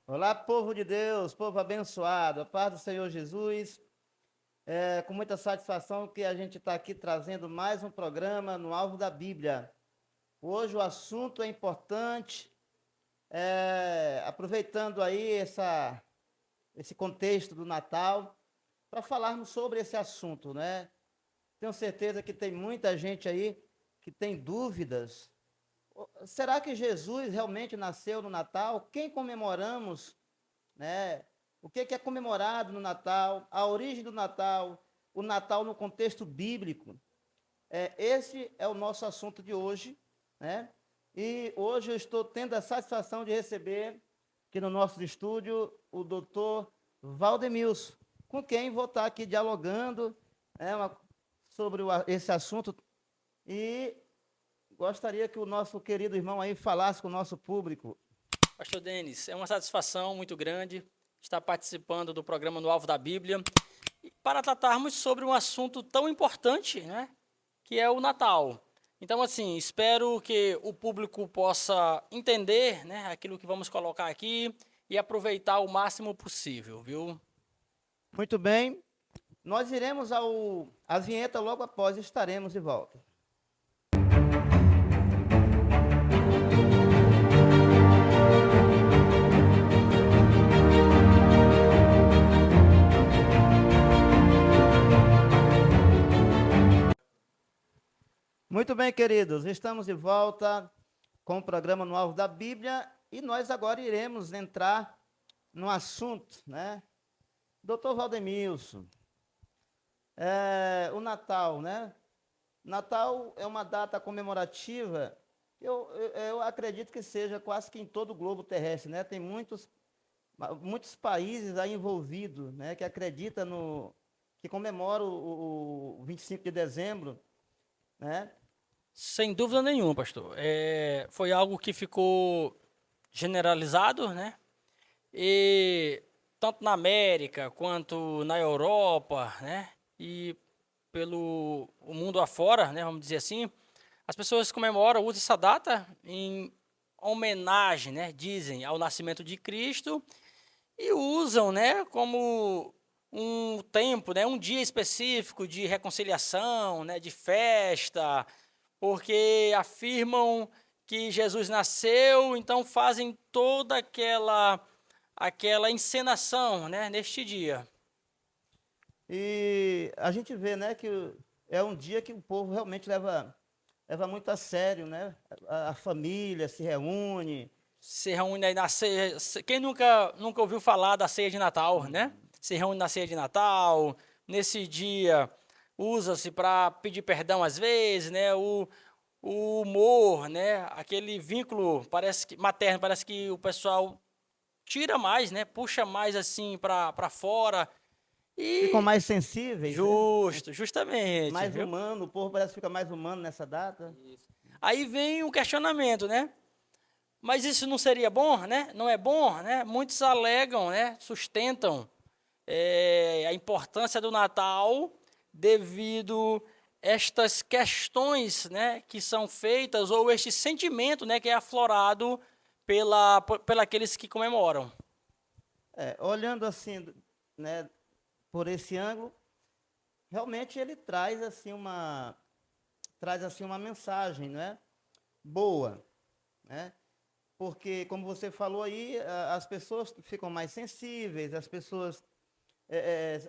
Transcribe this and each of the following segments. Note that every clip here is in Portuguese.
Olá, povo de Deus, povo abençoado, a paz do Senhor Jesus. É com muita satisfação que a gente está aqui trazendo mais um programa no Alvo da Bíblia. Hoje o assunto é importante, aproveitando aí esse contexto do Natal, para falarmos sobre esse assunto, né? Tenho certeza que tem muita gente aí que tem dúvidas. Será que Jesus realmente nasceu no Natal? Quem comemoramos, né? O que é comemorado no Natal, a origem do Natal, o Natal no contexto bíblico. Esse é o nosso assunto de hoje, né? E hoje eu estou tendo a satisfação de receber aqui no nosso estúdio o doutor Valdemilson, com quem vou estar aqui dialogando, sobre esse assunto e gostaria que o nosso querido irmão aí falasse com o nosso público. Pastor Denis, é uma satisfação muito grande estar participando do programa No Alvo da Bíblia para tratarmos sobre um assunto tão importante, né, que é o Natal. Então, assim, espero que o público possa entender, né, aquilo que vamos colocar aqui e aproveitar o máximo possível, viu? Muito bem, nós iremos à vinheta logo após, estaremos de volta. Muito bem, queridos, estamos de volta com o programa No Alvo da Bíblia e nós agora iremos entrar no assunto, né? Doutor Valdemilson, o Natal, né? Natal é uma data comemorativa, eu acredito que seja quase que em todo o globo terrestre, né? Tem muitos países aí envolvidos, né? Que comemoram o 25 de dezembro, né? Sem dúvida nenhuma, pastor. Foi algo que ficou generalizado, né? E tanto na América quanto na Europa, né? E pelo o mundo afora, né? Vamos dizer assim, as pessoas comemoram, usam essa data em homenagem, né? Dizem ao nascimento de Cristo e usam, né? Como um tempo, né? Um dia específico de reconciliação, né? De festa, porque afirmam que Jesus nasceu, então fazem toda aquela encenação, né, neste dia. E a gente vê, né, que é um dia que o povo realmente leva muito a sério, né? A família se reúne. Se reúne aí na ceia. Quem nunca ouviu falar da ceia de Natal, né? Se reúne na ceia de Natal. Nesse dia usa-se para pedir perdão às vezes, né? O humor, né? Aquele vínculo parece que materno, parece que o pessoal tira mais, né? Puxa mais assim para fora. Ficam E mais sensíveis, né? justamente, Mais viu? humano, o povo parece que fica mais humano nessa data. Aí vem o questionamento, né? Mas isso não seria bom, né? Não é bom, né? Muitos alegam, né? Sustentam a importância do Natal devido estas questões, né? Que são feitas ou este sentimento, né? Que é aflorado pela aqueles que comemoram. Olhando assim, né, por esse ângulo, realmente ele traz assim uma mensagem, né? Boa, né? Porque, como você falou aí, as pessoas ficam mais sensíveis,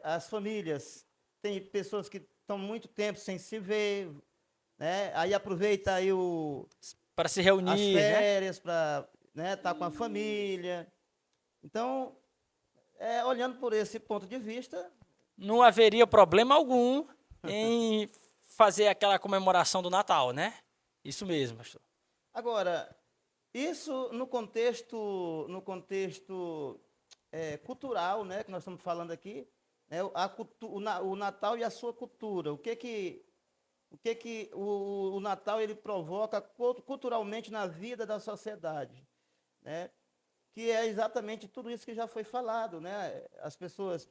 as famílias, tem pessoas que estão muito tempo sem se ver, né? Aí aproveita aí Para se as reunir, né? férias para, né, estar com a família. Então, olhando por esse ponto de vista, Não haveria problema algum em fazer aquela comemoração do Natal, né? Isso mesmo, pastor. agora, isso no contexto cultural, né, que nós estamos falando aqui, né, o Natal e a sua cultura. O Natal ele provoca culturalmente na vida da sociedade, né? Que é exatamente tudo isso que já foi falado, né? As pessoas.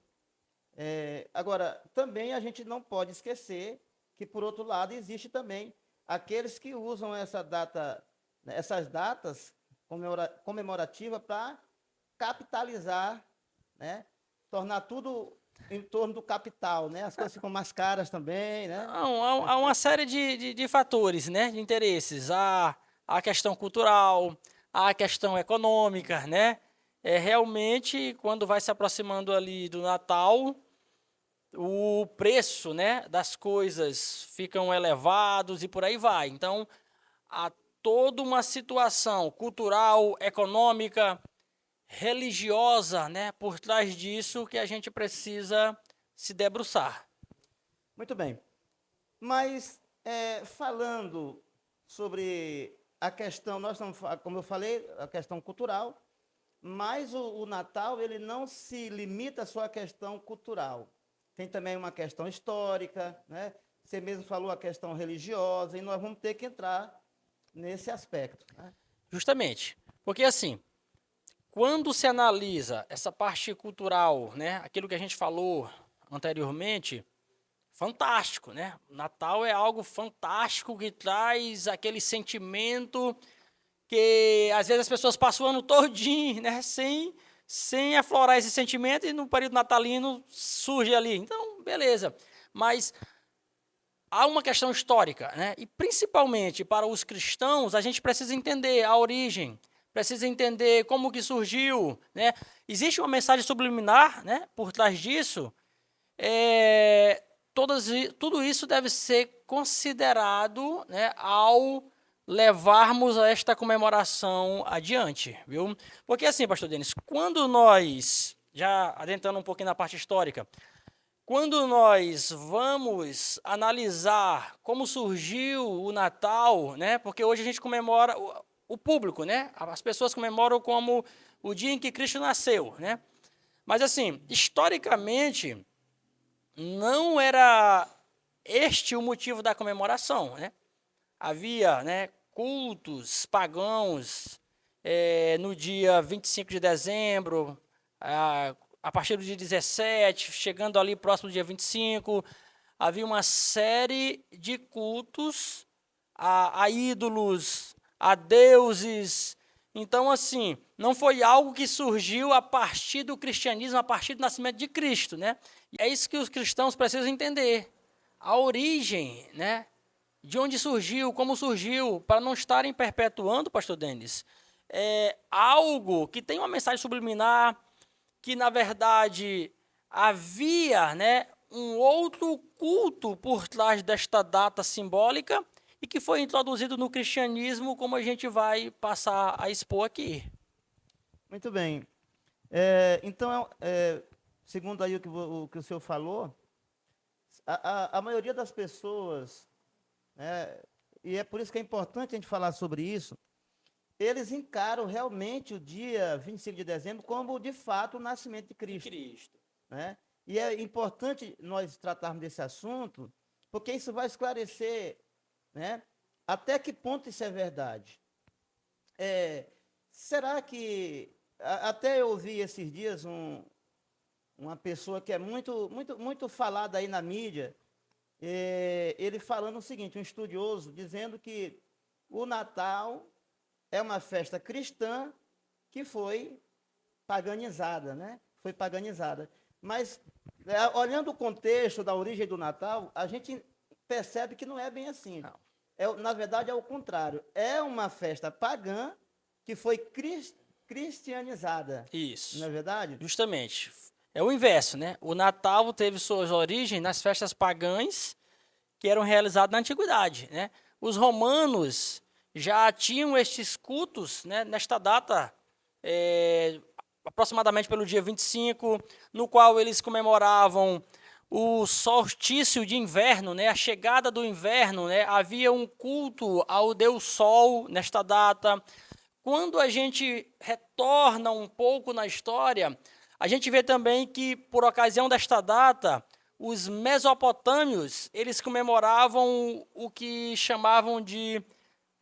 Agora, também a gente não pode esquecer que, por outro lado, existe também aqueles que usam essas datas comemorativas para capitalizar, né? Tornar tudo em torno do capital, né? As coisas ficam mais caras também, né? Há uma série de fatores, né, de interesses. Há a questão cultural, há a questão econômica, né? Realmente, quando vai se aproximando ali do Natal, o preço, né, das coisas ficam elevados e por aí vai. Então, há toda uma situação cultural, econômica, religiosa, né, por trás disso que a gente precisa se debruçar. Muito bem. Mas, falando sobre a questão, nós estamos, como eu falei, a questão cultural, mas o Natal, ele não se limita só à questão cultural. Tem também uma questão histórica, né? Você mesmo falou a questão religiosa, e nós vamos ter que entrar nesse aspecto, né? Justamente. Porque assim, quando se analisa essa parte cultural, né, aquilo que a gente falou anteriormente, fantástico, né? Natal é algo fantástico que traz aquele sentimento que às vezes as pessoas passam o ano todinho, né, sem aflorar esse sentimento e no período natalino surge ali. Então, beleza. Mas há uma questão histórica, né? E principalmente para os cristãos, a gente precisa entender a origem, precisa entender como que surgiu, né? Existe uma mensagem subliminar, né, por trás disso. Tudo isso deve ser considerado, né, ao levarmos esta comemoração adiante, viu? Porque assim, pastor Denis, quando nós, já adentrando um pouquinho na parte histórica, quando nós vamos analisar como surgiu o Natal, né? Porque hoje a gente comemora o público, né? As pessoas comemoram como o dia em que Cristo nasceu, né? Mas assim, historicamente, não era este o motivo da comemoração, né? Havia, né, cultos pagãos no dia 25 de dezembro, a partir do dia 17, chegando ali próximo do dia 25, havia uma série de cultos a ídolos, a deuses. Então, assim, não foi algo que surgiu a partir do cristianismo, a partir do nascimento de Cristo, né? E é isso que os cristãos precisam entender. A origem, né? De onde surgiu, como surgiu, para não estarem perpetuando, pastor Denis, algo que tem uma mensagem subliminar, que na verdade havia, né, um outro culto por trás desta data simbólica e que foi introduzido no cristianismo, como a gente vai passar a expor aqui. Muito bem. Então, segundo aí o que o senhor falou, a maioria das pessoas, né, e é por isso que é importante a gente falar sobre isso, eles encaram realmente o dia 25 de dezembro como, de fato, o nascimento de Cristo. Né? E é importante nós tratarmos desse assunto, porque isso vai esclarecer, né, até que ponto isso é verdade. Será que... Até eu ouvi esses dias uma pessoa que é muito falada aí na mídia, ele falando o seguinte, um estudioso, dizendo que o Natal é uma festa cristã que foi paganizada, né? Foi paganizada. Mas, olhando o contexto da origem do Natal, a gente percebe que não é bem assim. Na verdade, é o contrário. É uma festa pagã que foi cristianizada. Isso. Não é verdade? Justamente. É o inverso, né? O Natal teve suas origens nas festas pagãs que eram realizadas na antiguidade, né? Os romanos já tinham estes cultos, né, nesta data, aproximadamente pelo dia 25, no qual eles comemoravam o solstício de inverno, né, a chegada do inverno, né, havia um culto ao Deus Sol nesta data. Quando a gente retorna um pouco na história, a gente vê também que, por ocasião desta data, os mesopotâmios, eles comemoravam o que chamavam de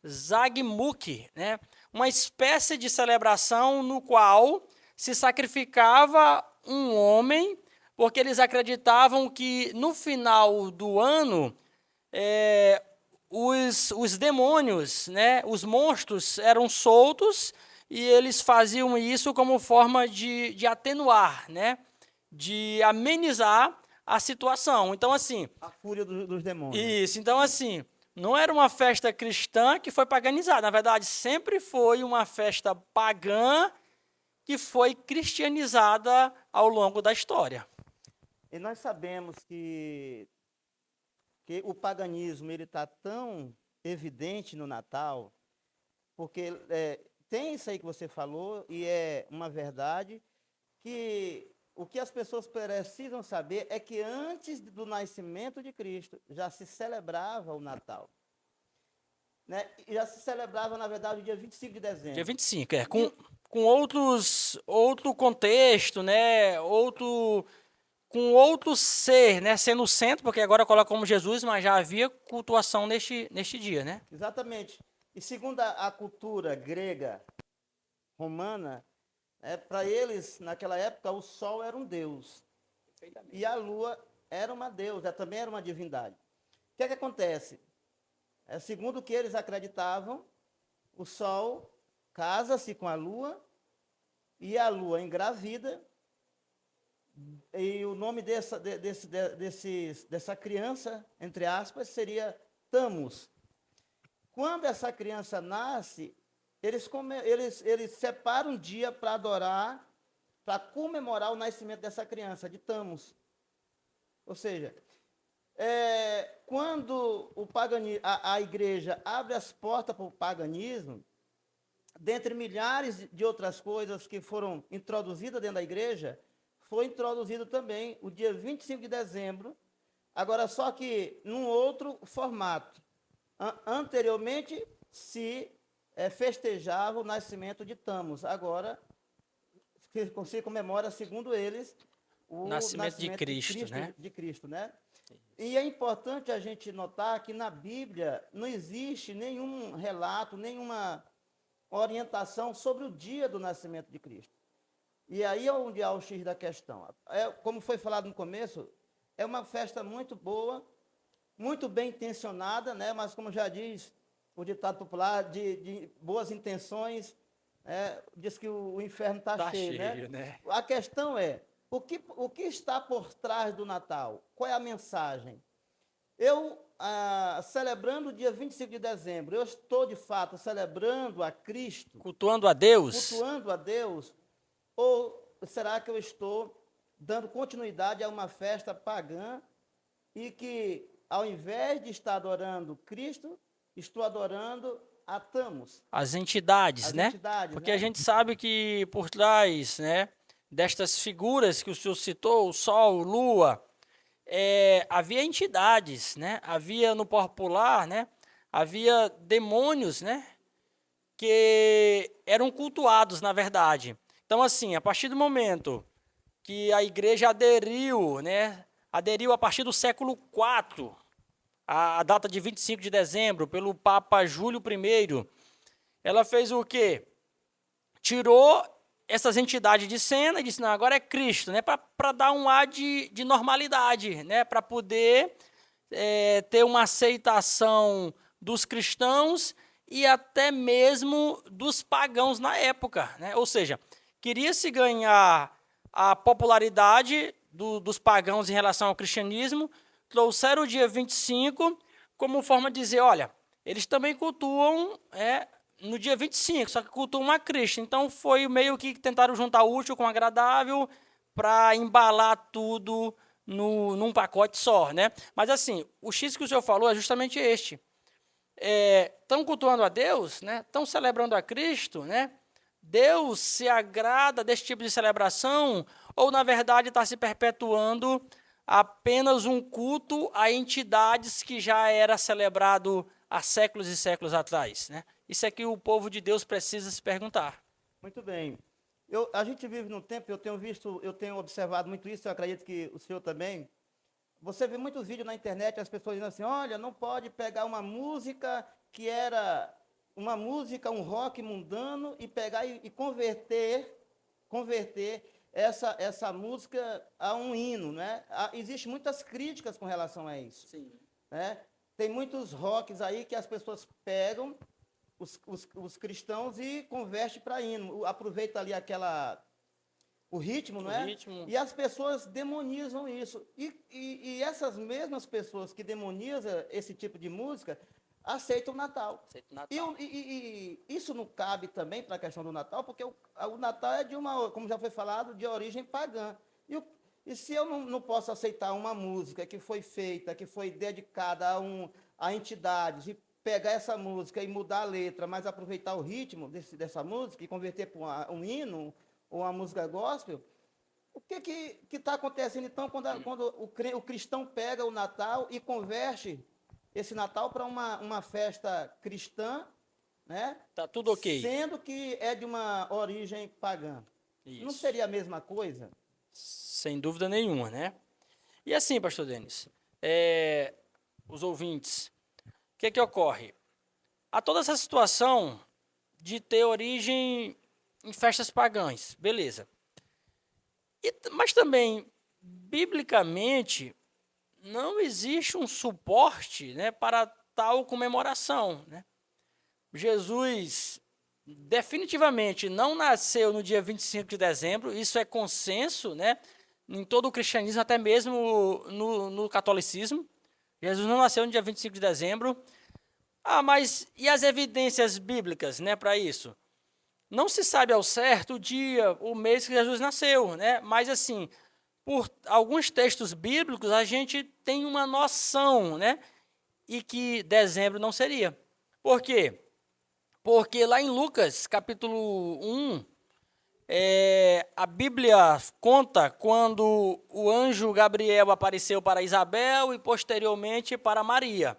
Zagmuk, né? Uma espécie de celebração no qual se sacrificava um homem, porque eles acreditavam que no final do ano os demônios, né, os monstros eram soltos e eles faziam isso como forma de atenuar, né? De amenizar a situação. Então, assim, A fúria dos demônios. isso. Então, assim, não era uma festa cristã que foi paganizada. Na verdade, sempre foi uma festa pagã que foi cristianizada ao longo da história. E nós sabemos que o paganismo ele está tão evidente no Natal, porque tem isso aí que você falou, e é uma verdade, que o que as pessoas precisam saber é que antes do nascimento de Cristo já se celebrava o Natal. Né? E já se celebrava, na verdade, o dia 25 de dezembro. Dia 25, com outro contexto, né? Com outro ser, né? Sendo o centro, porque agora coloca como Jesus, mas já havia cultuação neste dia, né? Exatamente. E segundo a cultura grega, romana, para eles, naquela época, o sol era um deus. E a lua era uma deusa, também era uma divindade. O que é que acontece? Segundo o que eles acreditavam, o sol casa-se com a lua e a lua engravida, e o nome dessa criança, entre aspas, seria Tammuz. Quando essa criança nasce, eles separam um dia para adorar, para comemorar o nascimento dessa criança, de Tammuz. Ou seja, quando a igreja abre as portas para o paganismo, dentre milhares de outras coisas que foram introduzidas dentro da igreja, foi introduzido também o dia 25 de dezembro, agora só que num outro formato. Anteriormente se festejava o nascimento de Tammuz, agora se comemora, segundo eles, o Nascimento de Cristo, né? de Cristo, né? E é importante a gente notar que na Bíblia não existe nenhum relato, nenhuma orientação sobre o dia do nascimento de Cristo. E aí é onde há o X da questão. Como foi falado no começo, é uma festa muito boa, muito bem intencionada, né? Mas como já diz o ditado popular, de boas intenções, diz que o inferno está cheio, né? A questão é, o que está por trás do Natal? Qual é a mensagem? Eu, celebrando o dia 25 de dezembro, eu estou, de fato, celebrando a Cristo? Cultuando a Deus? Cultuando a Deus? Ou será que eu estou dando continuidade a uma festa pagã e que, ao invés de estar adorando Cristo, estou adorando a Tammuz? As entidades, As né? entidades, Porque né? a gente sabe que por trás, né, destas figuras que o senhor citou, o Sol, Lua, havia entidades, né? Havia no popular, né? Havia demônios, né? Que eram cultuados, na verdade. Então, assim, a partir do momento que a igreja aderiu, né? Aderiu a partir do século IV, a data de 25 de dezembro, pelo Papa Júlio I, ela fez o quê? Tirou essas entidades de cena e disse, não, agora é Cristo, né? Para dar um ar de normalidade, né? Para poder ter uma aceitação dos cristãos e até mesmo dos pagãos na época, né? Ou seja, queria-se ganhar a popularidade dos pagãos em relação ao cristianismo, trouxeram o dia 25 como forma de dizer, olha, eles também cultuam no dia 25, só que cultuam a Cristo. Então foi meio que tentaram juntar o útil com o agradável para embalar tudo num pacote só, né? Mas assim, o X que o senhor falou é justamente este. Estão cultuando a Deus, né? Estão celebrando a Cristo, né? Deus se agrada desse tipo de celebração ou, na verdade, está se perpetuando apenas um culto a entidades que já era celebrado há séculos e séculos atrás, né? Isso é que o povo de Deus precisa se perguntar. Muito bem. A gente vive num tempo, eu tenho observado muito isso, eu acredito que o senhor também. Você vê muitos vídeos na internet, as pessoas dizendo assim, olha, não pode pegar uma música que era uma música, um rock mundano, e pegar e converter essa música a um hino, né? Existem muitas críticas com relação a isso. Sim. Né? Tem muitos rocks aí que as pessoas pegam os cristãos e converte para hino. Aproveita ali o ritmo, não O é? ritmo. E as pessoas demonizam isso. E essas mesmas pessoas que demonizam esse tipo de música aceitam o Natal. Aceito Natal. E isso não cabe também para a questão do Natal, porque o Natal é de uma, como já foi falado, de origem pagã. E se eu não posso aceitar uma música que foi feita, que foi dedicada a entidades, e pegar essa música e mudar a letra, mas aproveitar o ritmo dessa música e converter para um hino ou uma música gospel, o que está acontecendo então quando o cristão pega o Natal e converte esse Natal para uma festa cristã, né? Tá tudo ok. Sendo que é de uma origem pagã? Não Isso. seria a mesma coisa? Sem dúvida nenhuma, né? E assim, pastor Denis, os ouvintes, o que ocorre? Há toda essa situação de ter origem em festas pagãs, beleza. Mas também, biblicamente, não existe um suporte, né, para tal comemoração, né? Jesus definitivamente não nasceu no dia 25 de dezembro, isso é consenso, né, em todo o cristianismo, até mesmo no catolicismo. Jesus não nasceu no dia 25 de dezembro. Mas e as evidências bíblicas, né, para isso? Não se sabe ao certo o dia, o mês que Jesus nasceu, né? Mas assim, por alguns textos bíblicos a gente tem uma noção, né, e que dezembro não seria. Por quê? Porque lá em Lucas, capítulo 1, a Bíblia conta quando o anjo Gabriel apareceu para Isabel e posteriormente para Maria.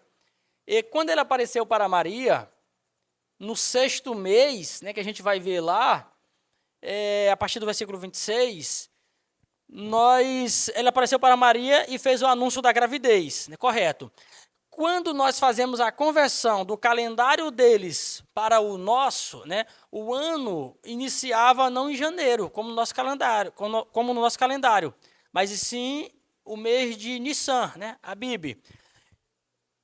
E quando ele apareceu para Maria, no 6º mês, né, que a gente vai ver lá, a partir do versículo 26, ele apareceu para Maria e fez o anúncio da gravidez, né, correto. Quando nós fazemos a conversão do calendário deles para o nosso, né, o ano iniciava não em janeiro, como no nosso calendário, mas sim o mês de Nissan, né, Abib,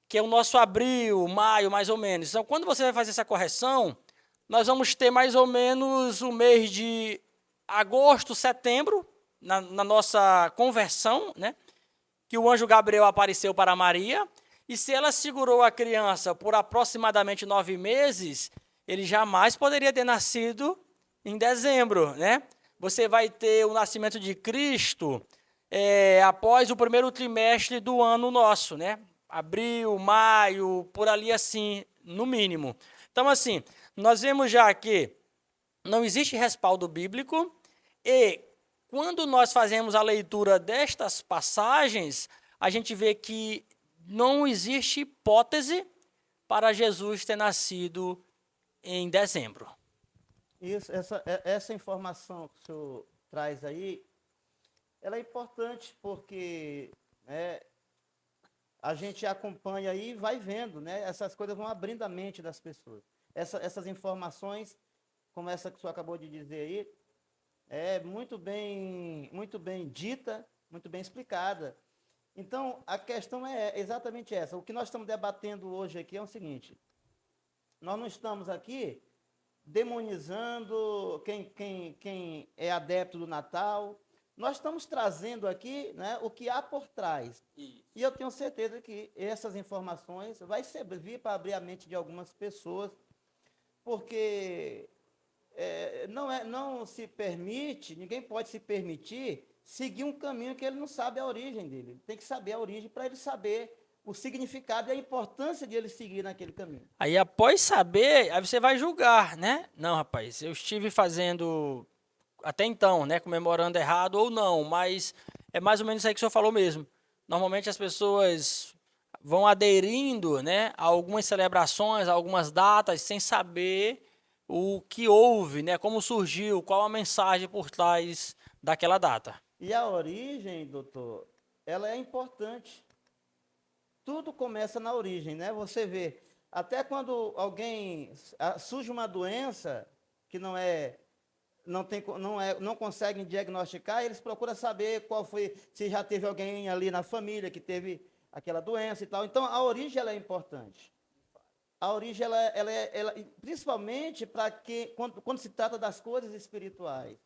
que é o nosso abril, maio, mais ou menos. Então, quando você vai fazer essa correção, nós vamos ter mais ou menos o mês de agosto, setembro, na nossa conversão, né, que o anjo Gabriel apareceu para Maria. E se ela segurou a criança por aproximadamente 9 meses, ele jamais poderia ter nascido em dezembro, né? Você vai ter o nascimento de Cristo após o primeiro trimestre do ano nosso, né? Abril, maio, por ali assim, no mínimo. Então, assim, nós vemos já que não existe respaldo bíblico e quando nós fazemos a leitura destas passagens, a gente vê que não existe hipótese para Jesus ter nascido em dezembro. Isso, essa informação que o senhor traz aí, ela é importante porque, né, a gente acompanha aí e vai vendo, né? Essas coisas vão abrindo a mente das pessoas. Essas informações, como essa que o senhor acabou de dizer aí, é muito bem dita, muito bem explicada. Então, a questão é exatamente essa. O que nós estamos debatendo hoje aqui é o seguinte: nós não estamos aqui demonizando quem é adepto do Natal. Nós estamos trazendo aqui, né, o que há por trás. E eu tenho certeza que essas informações vai servir para abrir a mente de algumas pessoas, porque não se permite, ninguém pode se permitir seguir um caminho que ele não sabe a origem dele. Ele tem que saber a origem para ele saber o significado e a importância de ele seguir naquele caminho. Aí, após saber, aí você vai julgar, né? Não, rapaz, eu estive fazendo até então, né, comemorando errado ou não, mas é mais ou menos isso aí que o senhor falou mesmo. Normalmente as pessoas vão aderindo, né, a algumas celebrações, a algumas datas, sem saber o que houve, né, como surgiu, qual a mensagem por trás daquela data. E a origem, doutor, ela é importante. Tudo começa na origem, né? Você vê, até quando surge uma doença que não conseguem diagnosticar, eles procuram saber qual foi, se já teve alguém ali na família que teve aquela doença e tal. Então, a origem ela é importante. a origem, principalmente para que, quando se trata das coisas espirituais.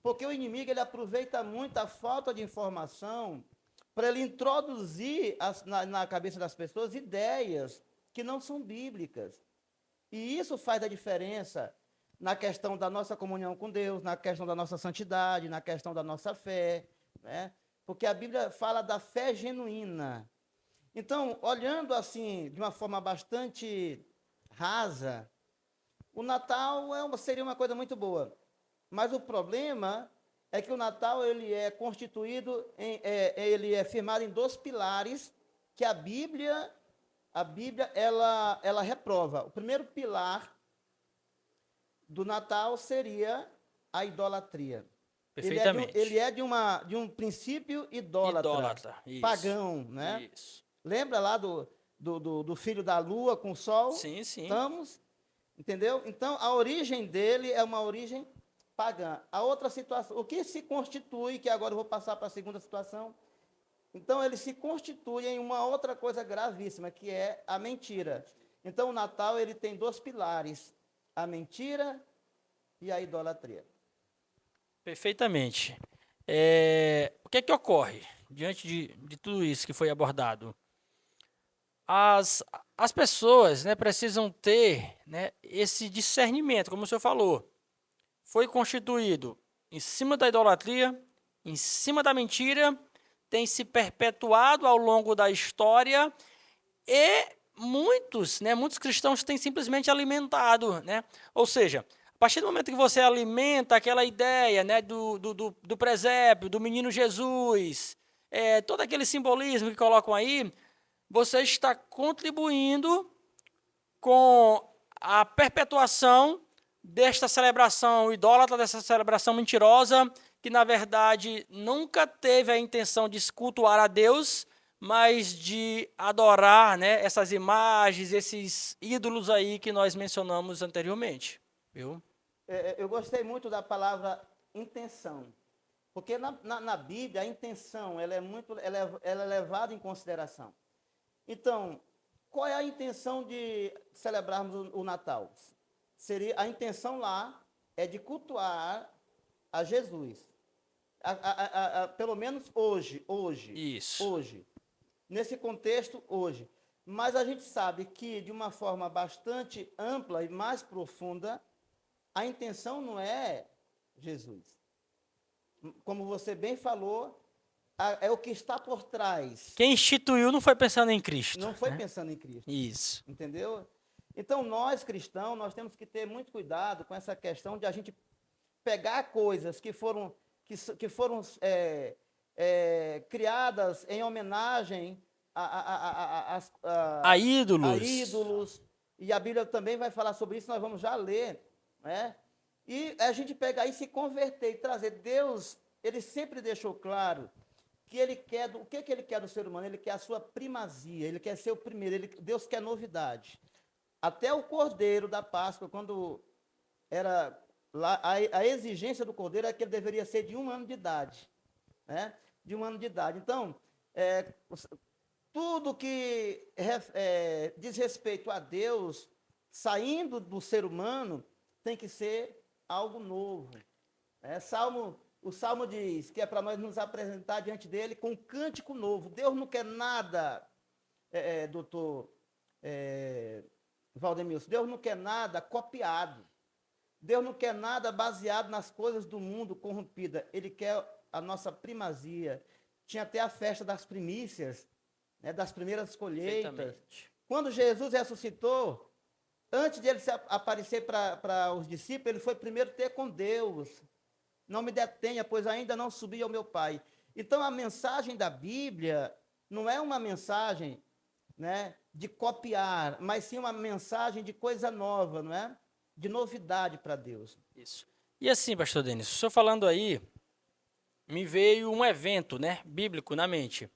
Porque o inimigo, ele aproveita muito a falta de informação para ele introduzir na cabeça das pessoas ideias que não são bíblicas. E isso faz a diferença na questão da nossa comunhão com Deus, na questão da nossa santidade, na questão da nossa fé, né? Porque a Bíblia fala da fé genuína. Então, olhando assim, de uma forma bastante rasa, o Natal seria uma coisa muito boa. Mas o problema é que o Natal ele é constituído, ele é firmado em 2 pilares que a Bíblia ela reprova. O primeiro pilar do Natal seria a idolatria. Perfeitamente. Ele é de um princípio idólatra, isso. pagão, né? Isso. Lembra lá do filho da lua com o sol? Sim, sim. Entendeu? Então, a origem dele é uma origem pagã. A outra situação, o que se constitui, que agora eu vou passar para a segunda situação, então ele se constitui em uma outra coisa gravíssima, que é a mentira. Então, o Natal ele tem 2 pilares, a mentira e a idolatria. Perfeitamente. O que é que ocorre diante de tudo isso que foi abordado? As pessoas, né, precisam ter, né, esse discernimento, como o senhor falou. Foi constituído em cima da idolatria, em cima da mentira, tem se perpetuado ao longo da história e muitos cristãos têm simplesmente alimentado, né? Ou seja, a partir do momento que você alimenta aquela ideia, né, do presépio, do menino Jesus, todo aquele simbolismo que colocam aí, você está contribuindo com a perpetuação desta celebração idólatra, dessa celebração mentirosa, que na verdade nunca teve a intenção de cultuar a Deus, mas de adorar, né, essas imagens, esses ídolos aí que nós mencionamos anteriormente. Viu? Eu gostei muito da palavra intenção, porque na Bíblia a intenção ela é levada em consideração. Então, qual é a intenção de celebrarmos o Natal? A intenção lá é de cultuar a Jesus. Pelo menos hoje. Isso. Hoje. Nesse contexto, hoje. Mas a gente sabe que, de uma forma bastante ampla e mais profunda, a intenção não é Jesus. Como você bem falou, é o que está por trás. Quem instituiu não foi pensando em Cristo. Não foi pensando em Cristo. Isso. Entendeu? Então, nós cristãos, nós temos que ter muito cuidado com essa questão de a gente pegar coisas que foram criadas em homenagem a ídolos. A ídolos. E a Bíblia também vai falar sobre isso, nós vamos já ler, né? E a gente pegar e se converter e trazer. Deus, ele sempre deixou claro que ele quer, o que ele quer do ser humano? Ele quer a sua primazia, ele quer ser o primeiro, Deus quer novidade. Até o Cordeiro da Páscoa, quando era lá, a exigência do Cordeiro é que ele deveria ser de 1 ano de idade, né? De 1 ano de idade. Então, tudo que diz respeito a Deus, saindo do ser humano, tem que ser algo novo. O Salmo diz que é para nós nos apresentar diante dele com um cântico novo. Deus não quer nada, doutor Valdemilson, Deus não quer nada copiado. Deus não quer nada baseado nas coisas do mundo corrompida. Ele quer a nossa primazia. Tinha até a festa das primícias, né, das primeiras colheitas. Quando Jesus ressuscitou, antes de ele aparecer para os discípulos, ele foi primeiro ter com Deus. Não me detenha, pois ainda não subi ao meu Pai. Então, a mensagem da Bíblia não é uma mensagem, né, de copiar, mas sim uma mensagem de coisa nova, não é? De novidade para Deus. Isso. E assim, pastor Denis, o senhor falando aí, me veio um evento, né, bíblico na mente.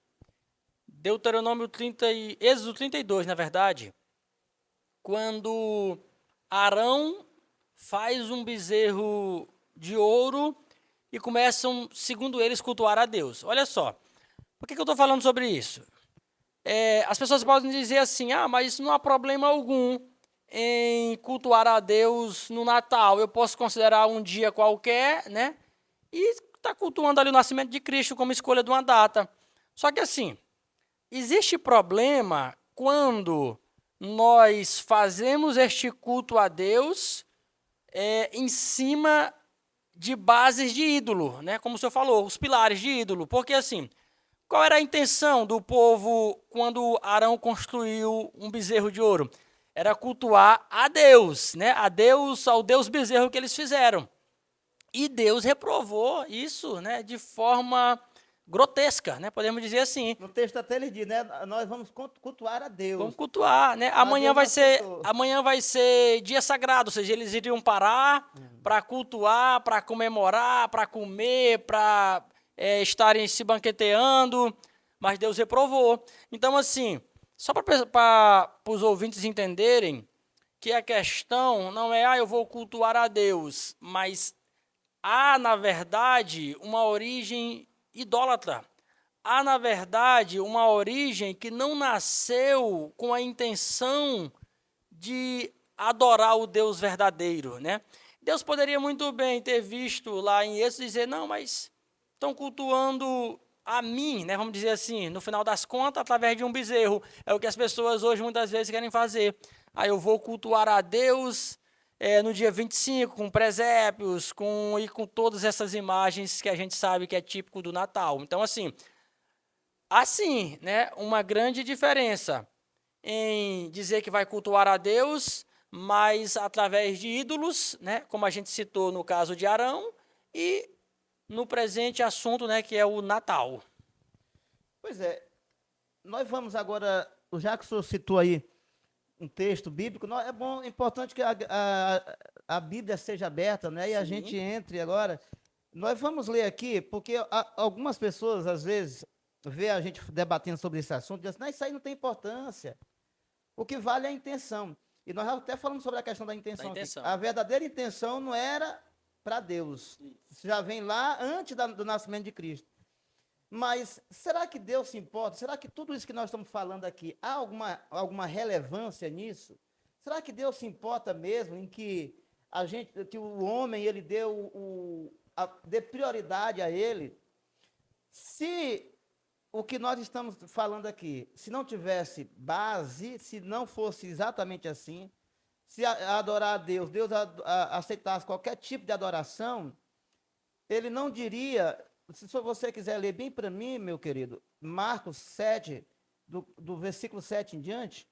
Deuteronômio 30 e Êxodo 32, na verdade, quando Arão faz um bezerro de ouro e começam, segundo eles, cultuar a Deus. Olha só, por que eu estou falando sobre isso? As pessoas podem dizer assim, mas isso não há problema algum em cultuar a Deus no Natal. Eu posso considerar um dia qualquer, né? E tá cultuando ali o nascimento de Cristo como escolha de uma data. Só que assim, existe problema quando nós fazemos este culto a Deus em cima de bases de ídolo, né? Como o senhor falou, os pilares de ídolo. Porque assim, qual era a intenção do povo quando Arão construiu um bezerro de ouro? Era cultuar a Deus, né? A Deus, ao Deus bezerro que eles fizeram. E Deus reprovou isso, né, de forma grotesca, né? Podemos dizer assim. No texto até ele diz, né? Nós vamos cultuar a Vamos Deus. cultuar, né? Mas Deus não aceitou. Amanhã vai ser dia sagrado, ou seja, eles iriam parar para cultuar, para comemorar, para comer, para estarem se banqueteando, mas Deus reprovou. Então, assim, só para os ouvintes entenderem que a questão não é, eu vou cultuar a Deus, mas há, na verdade, uma origem idólatra. Há, na verdade, uma origem que não nasceu com a intenção de adorar o Deus verdadeiro, né? Deus poderia muito bem ter visto lá em Êxodo e dizer, não, mas estão cultuando a mim, né? Vamos dizer assim, no final das contas, através de um bezerro. É o que as pessoas hoje muitas vezes querem fazer. Aí eu vou cultuar a Deus no dia 25, com presépios, com todas essas imagens que a gente sabe que é típico do Natal. Então, assim, né, uma grande diferença em dizer que vai cultuar a Deus, mas através de ídolos, né, como a gente citou no caso de Arão, e no presente assunto, né, que é o Natal. Pois é, nós vamos agora, já que o senhor citou aí um texto bíblico, é bom, é importante que a Bíblia seja aberta, né? E a Sim. gente entre agora. Nós vamos ler aqui, porque algumas pessoas, às vezes, vê a gente debatendo sobre esse assunto e dizem, não, isso aí não tem importância. O que vale é a intenção. E nós até falamos sobre a questão da intenção, aqui. A verdadeira intenção não era para Deus. Isso já vem lá antes do nascimento de Cristo. Mas será que Deus se importa? Será que tudo isso que nós estamos falando aqui, há alguma relevância nisso? Será que Deus se importa mesmo em que que o homem ele dê prioridade a ele? Se o que nós estamos falando aqui, se não tivesse base, se não fosse exatamente assim, se adorar a Deus, Deus aceitasse qualquer tipo de adoração, ele não diria, se você quiser ler bem para mim, meu querido, Marcos 7, do versículo 7 em diante.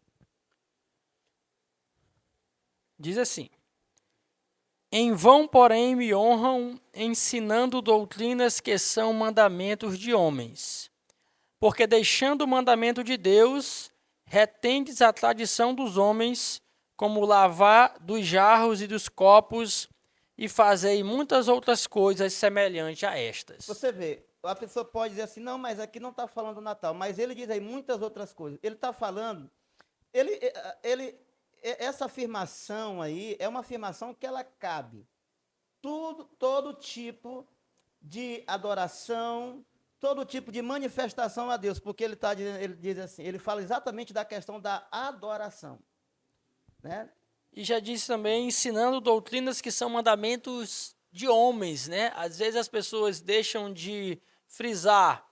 Diz assim, em vão, porém, me honram, ensinando doutrinas que são mandamentos de homens. Porque deixando o mandamento de Deus, retendes a tradição dos homens, como o lavar dos jarros e dos copos, e fazei muitas outras coisas semelhantes a estas. Você vê, a pessoa pode dizer assim, não, mas aqui não está falando do Natal, mas ele diz aí muitas outras coisas. Ele está falando, essa afirmação aí é uma afirmação que ela cabe. Todo tipo de adoração, todo tipo de manifestação a Deus, porque ele diz assim, ele fala exatamente da questão da adoração, né? E já disse também, ensinando doutrinas que são mandamentos de homens, né? Às vezes as pessoas deixam de frisar,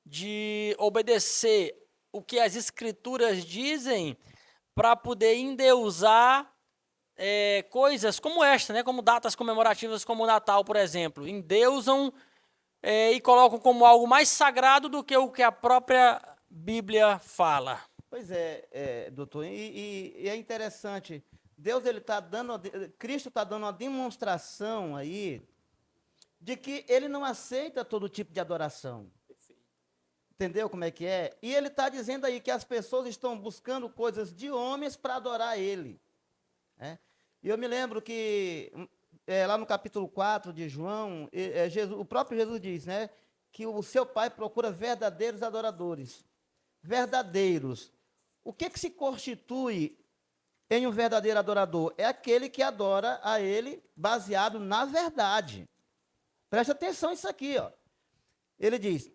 de obedecer o que as escrituras dizem para poder endeusar coisas como esta, né? Como datas comemorativas como o Natal, por exemplo. Endeusam e colocam como algo mais sagrado do que o que a própria Bíblia fala. Pois doutor, e é interessante, Cristo está dando uma demonstração aí de que ele não aceita todo tipo de adoração. Entendeu como é que é? E ele está dizendo aí que as pessoas estão buscando coisas de homens para adorar ele. Né? E eu me lembro que lá no capítulo 4 de João, o próprio Jesus diz, né, que o seu Pai procura verdadeiros adoradores. Verdadeiros. O que se constitui em um verdadeiro adorador? É aquele que adora a ele baseado na verdade. Preste atenção nisso aqui, ó. Ele diz,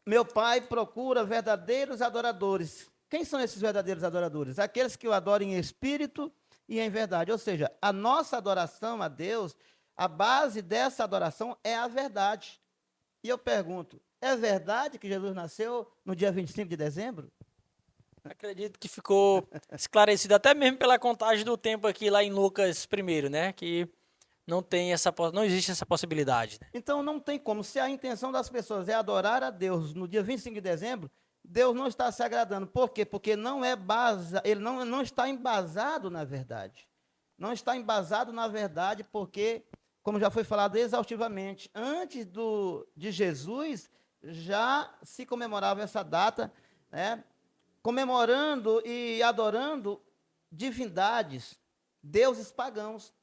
meu Pai procura verdadeiros adoradores Quem são esses verdadeiros adoradores? Aqueles que o adoram em espírito e em verdade. Ou seja, a nossa adoração a Deus, a base dessa adoração é a verdade. E eu pergunto, é verdade que Jesus nasceu no dia 25 de dezembro? Acredito que ficou esclarecido até mesmo pela contagem do tempo aqui lá em Lucas 1, né? Que não existe essa possibilidade, né? Então não tem como. Se a intenção das pessoas é adorar a Deus no dia 25 de dezembro, Deus não está se agradando. Por quê? Porque não é base, ele não está embasado na verdade. Não está embasado na verdade porque, como já foi falado exaustivamente, antes de Jesus já se comemorava essa data, né? Comemorando e adorando divindades, deuses pagãos.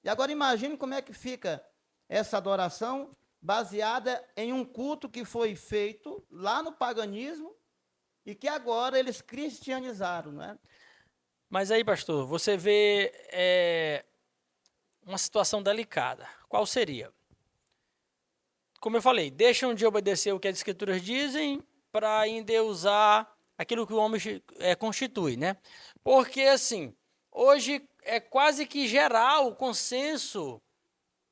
E agora imagine como é que fica essa adoração baseada em um culto que foi feito lá no paganismo e que agora eles cristianizaram, não é? Mas aí, pastor, você vê uma situação delicada. Qual seria? Como eu falei, deixam de obedecer o que as escrituras dizem para endeusar aquilo que o homem constitui, né? Porque, assim, hoje é quase que geral o consenso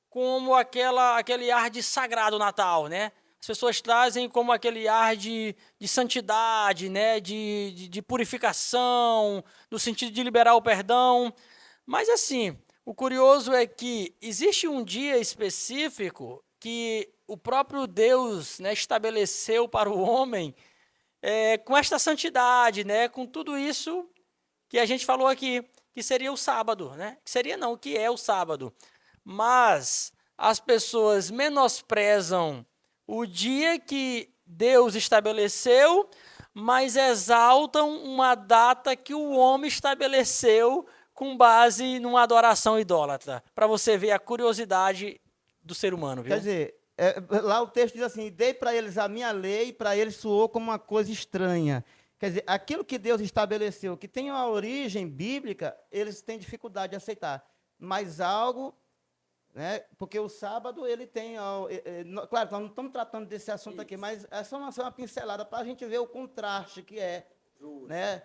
como aquele ar de sagrado Natal, né? As pessoas trazem como aquele ar de santidade, né? De purificação, no sentido de liberar o perdão. Mas, assim, o curioso é que existe um dia específico que o próprio Deus, né, estabeleceu para o homem com esta santidade, né? Com tudo isso que a gente falou aqui, que seria o sábado, né? Que seria não, que é o sábado. Mas as pessoas menosprezam o dia que Deus estabeleceu, mas exaltam uma data que o homem estabeleceu com base numa adoração idólatra. Para você ver a curiosidade do ser humano, viu? Quer dizer, lá o texto diz assim: dei para eles a minha lei, e para eles soou como uma coisa estranha. Quer dizer, aquilo que Deus estabeleceu, que tem uma origem bíblica, eles têm dificuldade de aceitar. Mas algo, né? Porque o sábado ele tem, claro, nós não estamos tratando desse assunto aqui, mas é só uma pincelada para a gente ver o contraste que é, né?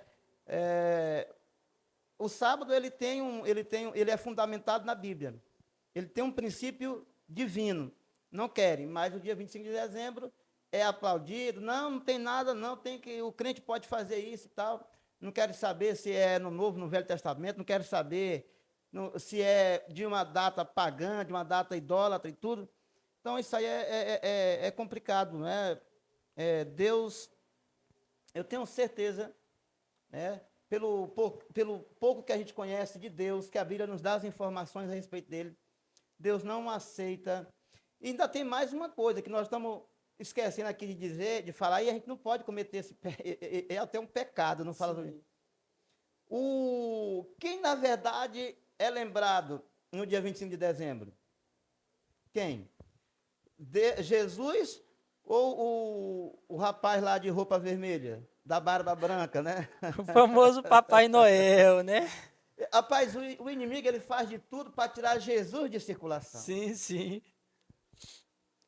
O sábado ele é fundamentado na Bíblia. Ele tem um princípio divino. Não querem, mas o dia 25 de dezembro é aplaudido. Não, não tem nada, não, o crente pode fazer isso e tal. Não quero saber se é no Novo, no Velho Testamento, não quero saber se é de uma data pagã, de uma data idólatra e tudo. Então, isso aí é complicado, né? Deus, eu tenho certeza, né, pelo pouco que a gente conhece de Deus, que a Bíblia nos dá as informações a respeito dele, Deus não aceita. E ainda tem mais uma coisa que nós estamos esquecendo aqui de dizer, de falar, e a gente não pode cometer é até um pecado, não fala. Quem, na verdade, é lembrado no dia 25 de dezembro? Quem? Jesus ou o rapaz lá de roupa vermelha, da barba branca, né? O famoso Papai Noel, né? Rapaz, o inimigo ele faz de tudo para tirar Jesus de circulação. Sim, sim.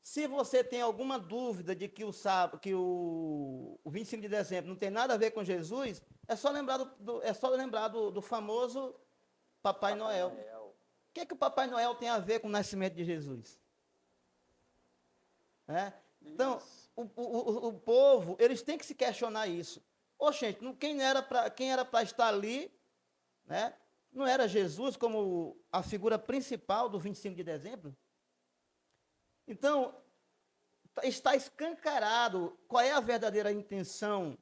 Se você tem alguma dúvida de que o 25 de dezembro não tem nada a ver com Jesus, é só lembrar do famoso Papai Noel. O que o Papai Noel tem a ver com o nascimento de Jesus? Então, o povo, eles têm que se questionar isso. Gente, quem era para estar ali, né? Não era Jesus como a figura principal do 25 de dezembro? Então, está escancarado qual é a verdadeira intenção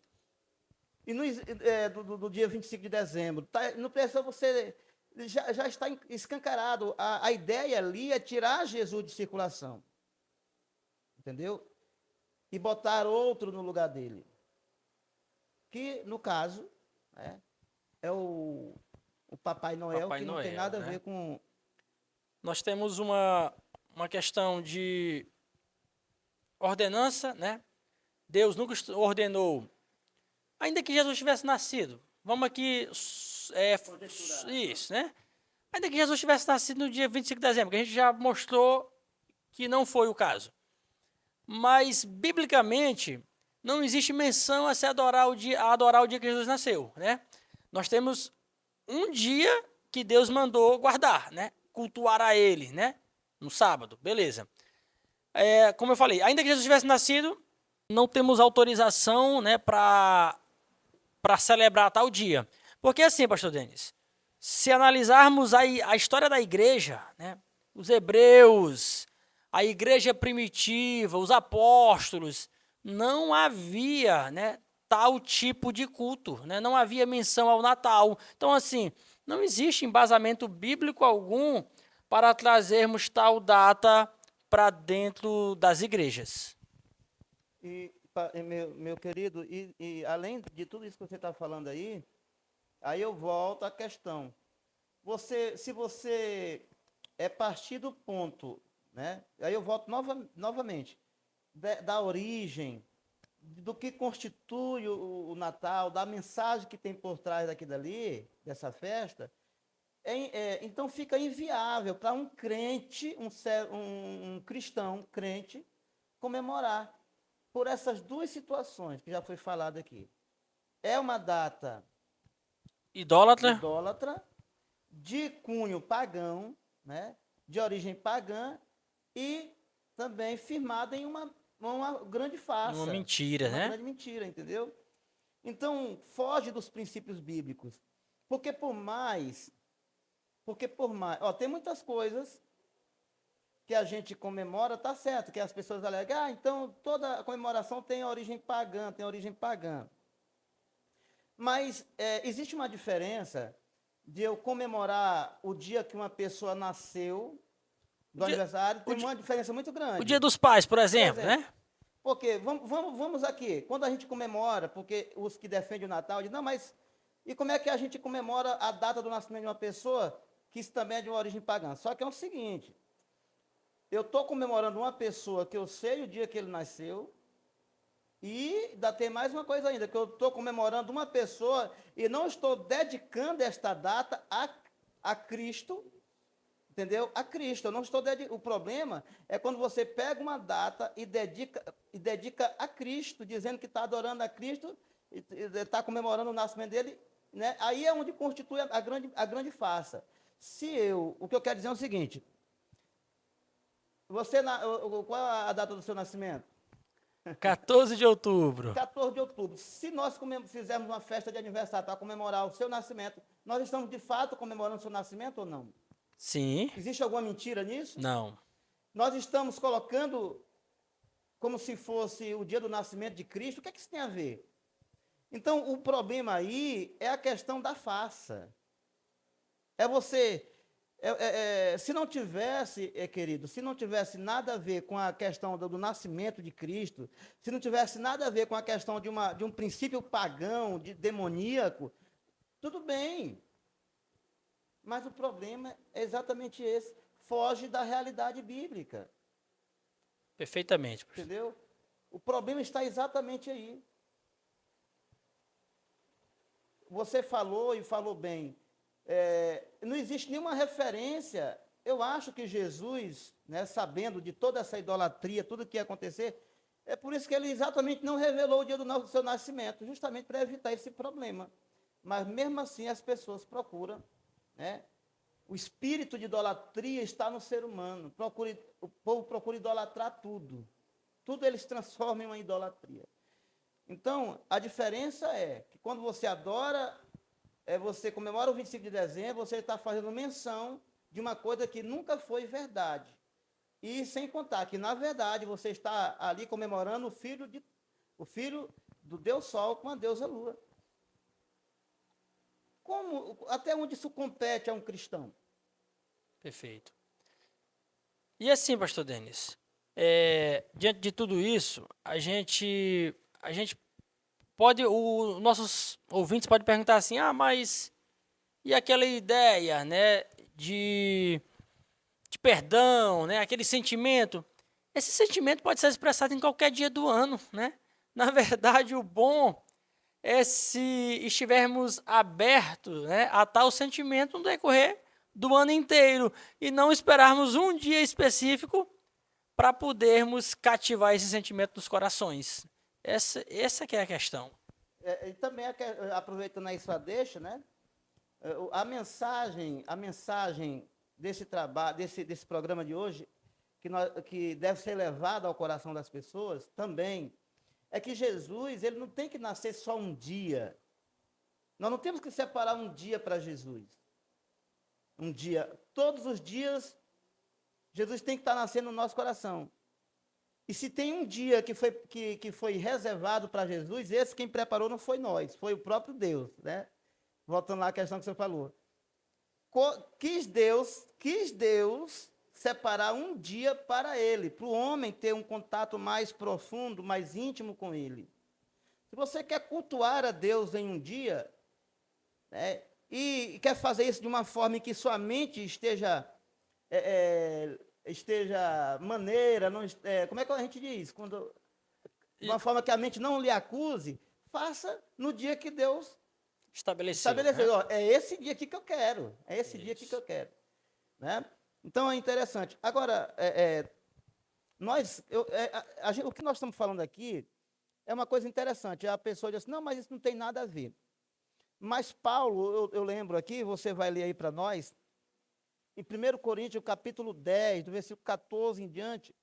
do dia 25 de dezembro. Não precisa você. Já está escancarado. A ideia ali é tirar Jesus de circulação. Entendeu? E botar outro no lugar dele. Que, no caso, é o Papai Noel, que não tem nada a ver com. Nós temos uma questão de ordenança, né? Deus nunca ordenou, ainda que Jesus tivesse nascido. Vamos aqui, isso, né? Ainda que Jesus tivesse nascido no dia 25 de dezembro, que a gente já mostrou que não foi o caso. Mas, biblicamente, não existe menção a se adorar o dia que Jesus nasceu, né? Nós temos um dia que Deus mandou guardar, né? Cultuar a Ele, né? No sábado, beleza. Como eu falei, ainda que Jesus tivesse nascido, não temos autorização, né, para celebrar tal dia. Porque assim, pastor Denis, se analisarmos a história da igreja, né, os hebreus, a igreja primitiva, os apóstolos, não havia, né, tal tipo de culto, né, não havia menção ao Natal. Então, assim, não existe embasamento bíblico algum para trazermos tal data para dentro das igrejas. Meu querido, e além de tudo isso que você está falando aí eu volto à questão. Se você partir do ponto, né? Aí eu volto novamente, da origem, do que constitui o Natal, da mensagem que tem por trás daqui dali, dessa festa, então fica inviável para um crente, um cristão crente, comemorar por essas duas situações que já foi falado aqui. É uma data idólatra, de cunho pagão, né? De origem pagã e também firmada em uma grande farsa. uma mentira, né? Uma grande mentira, entendeu? Então, foge dos princípios bíblicos. Porque por mais, tem muitas coisas que a gente comemora, tá certo, que as pessoas alegam, então toda comemoração tem origem pagã, Mas existe uma diferença de eu comemorar o dia que uma pessoa nasceu, do aniversário, tem uma diferença muito grande. O Dia dos Pais, por exemplo, né? Porque, vamos aqui, quando a gente comemora, porque os que defendem o Natal dizem, não, mas e como é que a gente comemora a data do nascimento de uma pessoa que isso também é de uma origem pagã? Só que é o seguinte, eu estou comemorando uma pessoa que eu sei o dia que ele nasceu, e ainda tem mais uma coisa ainda, que eu estou comemorando uma pessoa e não estou dedicando esta data a Cristo, entendeu? A Cristo. Eu não estou O problema é quando você pega uma data e dedica a Cristo, dizendo que está adorando a Cristo, e está comemorando o nascimento dele, né? Aí é onde constitui a grande farsa. O que eu quero dizer é o seguinte, qual é a data do seu nascimento? 14 de outubro. 14 de outubro. Se nós fizermos uma festa de aniversário para comemorar o seu nascimento, nós estamos de fato comemorando o seu nascimento ou não? Sim. Existe alguma mentira nisso? Não. Nós estamos colocando como se fosse o dia do nascimento de Cristo. O que é que isso tem a ver? Então, o problema aí é a questão da farsa. Se não tivesse, querido, se não tivesse nada a ver com a questão do nascimento de Cristo, se não tivesse nada a ver com a questão de um princípio pagão, demoníaco, tudo bem. Mas o problema é exatamente esse. Foge da realidade bíblica. Perfeitamente. Entendeu? O problema está exatamente aí. Você falou e falou bem. Não existe nenhuma referência. Eu acho que Jesus, né, sabendo de toda essa idolatria, tudo que ia acontecer, é por isso que ele exatamente não revelou o dia do seu nascimento, justamente para evitar esse problema. Mas mesmo assim as pessoas procuram, né? O espírito de idolatria está no ser humano. O povo procura idolatrar tudo. Tudo eles transformam em uma idolatria. Então, a diferença é que quando você adora, você comemora o 25 de dezembro, você está fazendo menção de uma coisa que nunca foi verdade. E sem contar que, na verdade, você está ali comemorando o filho do Deus Sol com a deusa Lua. Até onde isso compete a um cristão? Perfeito. E assim, pastor Denis, diante de tudo isso, a gente pode, nossos ouvintes podem perguntar assim, mas e aquela ideia, né, de perdão, né, aquele sentimento? Esse sentimento pode ser expressado em qualquer dia do ano, né? Na verdade, o bom é se estivermos abertos, né, a tal sentimento no decorrer do ano inteiro e não esperarmos um dia específico para podermos cativar esse sentimento nos corações. Essa que é a questão. E também, aproveitando aí sua deixa, né? A mensagem desse trabalho, desse programa de hoje, que deve ser levada ao coração das pessoas também, é que Jesus, ele não tem que nascer só um dia. Nós não temos que separar um dia para Jesus. Um dia, todos os dias, Jesus tem que estar nascendo no nosso coração. E se tem um dia que foi reservado para Jesus, esse quem preparou não foi nós, foi o próprio Deus, né? Voltando lá à questão que você falou. Quis Deus separar um dia para ele, para o homem ter um contato mais profundo, mais íntimo com ele. Se você quer cultuar a Deus em um dia, né, e quer fazer isso de uma forma em que sua mente esteja maneira, não, como é que a gente diz? De uma forma que a mente não lhe acuse, faça no dia que Deus Estabeleceu. estabeleceu. Ó, é esse dia aqui que eu quero. É esse dia aqui que eu quero. Né? Então é interessante. Agora, o que nós estamos falando aqui é uma coisa interessante. A pessoa diz assim, não, mas isso não tem nada a ver. Mas Paulo, eu lembro aqui, você vai ler aí para nós, em 1 Coríntios, capítulo 10, do versículo 14 em diante,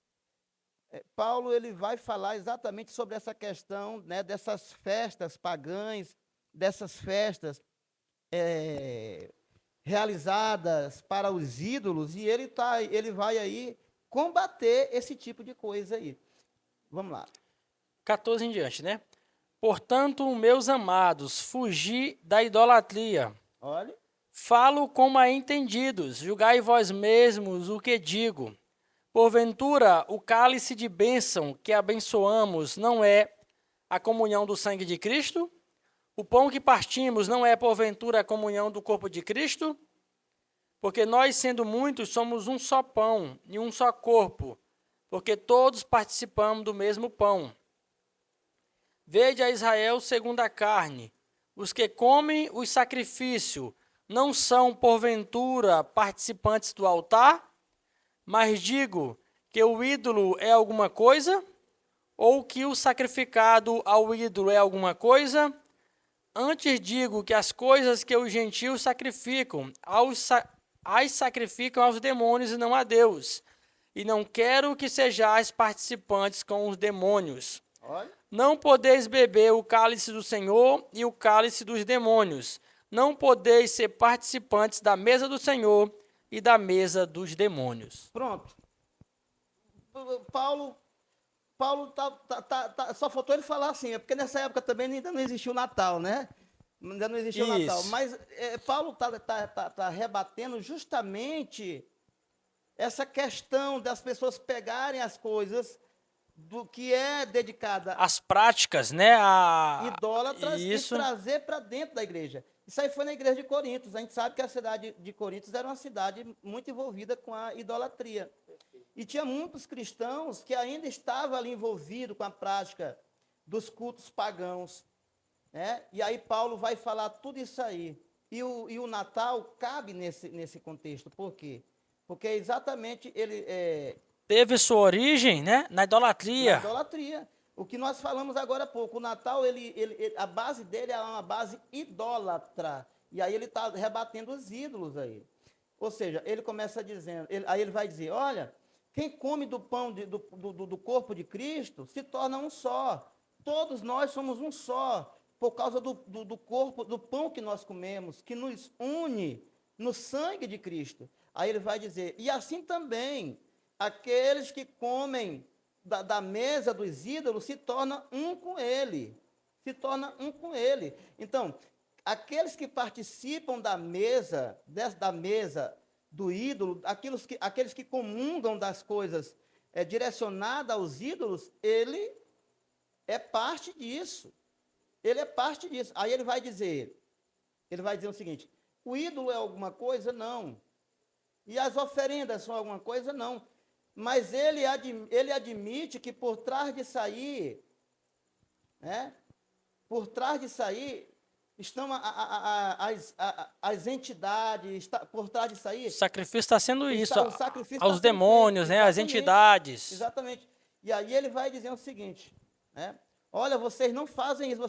Paulo ele vai falar exatamente sobre essa questão, né, dessas festas pagãs, dessas festas realizadas para os ídolos, e ele vai aí combater esse tipo de coisa aí. Vamos lá. 14 em diante, né? Portanto, meus amados, fugi da idolatria. Olha. Falo como a entendidos, julgai vós mesmos o que digo. Porventura, o cálice de bênção que abençoamos não é a comunhão do sangue de Cristo? O pão que partimos não é, porventura, a comunhão do corpo de Cristo? Porque nós, sendo muitos, somos um só pão e um só corpo, porque todos participamos do mesmo pão. Vede a Israel segundo a carne. Os que comem os sacrifícios não são, porventura, participantes do altar? Mas digo que o ídolo é alguma coisa? Ou que o sacrificado ao ídolo é alguma coisa? Antes digo que as coisas que os gentios sacrificam, as sacrificam aos demônios e não a Deus. E não quero que sejais participantes com os demônios. Olha. Não podeis beber o cálice do Senhor e o cálice dos demônios. Não podeis ser participantes da mesa do Senhor e da mesa dos demônios. Pronto. Paulo só faltou ele falar assim, porque nessa época também ainda não existia o Natal, né? Ainda não existia o Natal. Mas Paulo está rebatendo justamente essa questão das pessoas pegarem as coisas do que é dedicada as práticas, né? Idólatras e trazer para dentro da igreja. Isso aí foi na igreja de Corintos. A gente sabe que a cidade de Corintos era uma cidade muito envolvida com a idolatria. E tinha muitos cristãos que ainda estavam ali envolvidos com a prática dos cultos pagãos. Né? E aí Paulo vai falar tudo isso aí. E o Natal cabe nesse contexto. Por quê? Porque exatamente ele teve sua origem, né, na idolatria. Na idolatria. O que nós falamos agora há pouco, o Natal, a base dele é uma base idólatra. E aí ele está rebatendo os ídolos aí. Ou seja, ele começa dizendo, aí ele vai dizer, olha, quem come do pão do corpo de Cristo se torna um só. Todos nós somos um só, por causa do corpo, do pão que nós comemos, que nos une no sangue de Cristo. Aí ele vai dizer, e assim também, aqueles que comem da mesa dos ídolos se tornam um com ele. Se torna um com ele. Então, aqueles que participam da mesa do ídolo, aqueles que comungam das coisas direcionadas aos ídolos, ele é parte disso. Ele é parte disso. Aí ele vai dizer o seguinte, o ídolo é alguma coisa? Não. E as oferendas são alguma coisa? Não. Mas ele admite que por trás disso aí, né, estão as entidades, por trás disso aí. O sacrifício está sendo isso, aos demônios, né, as entidades. Exatamente. E aí ele vai dizer o seguinte, né, olha, vocês não fazem isso,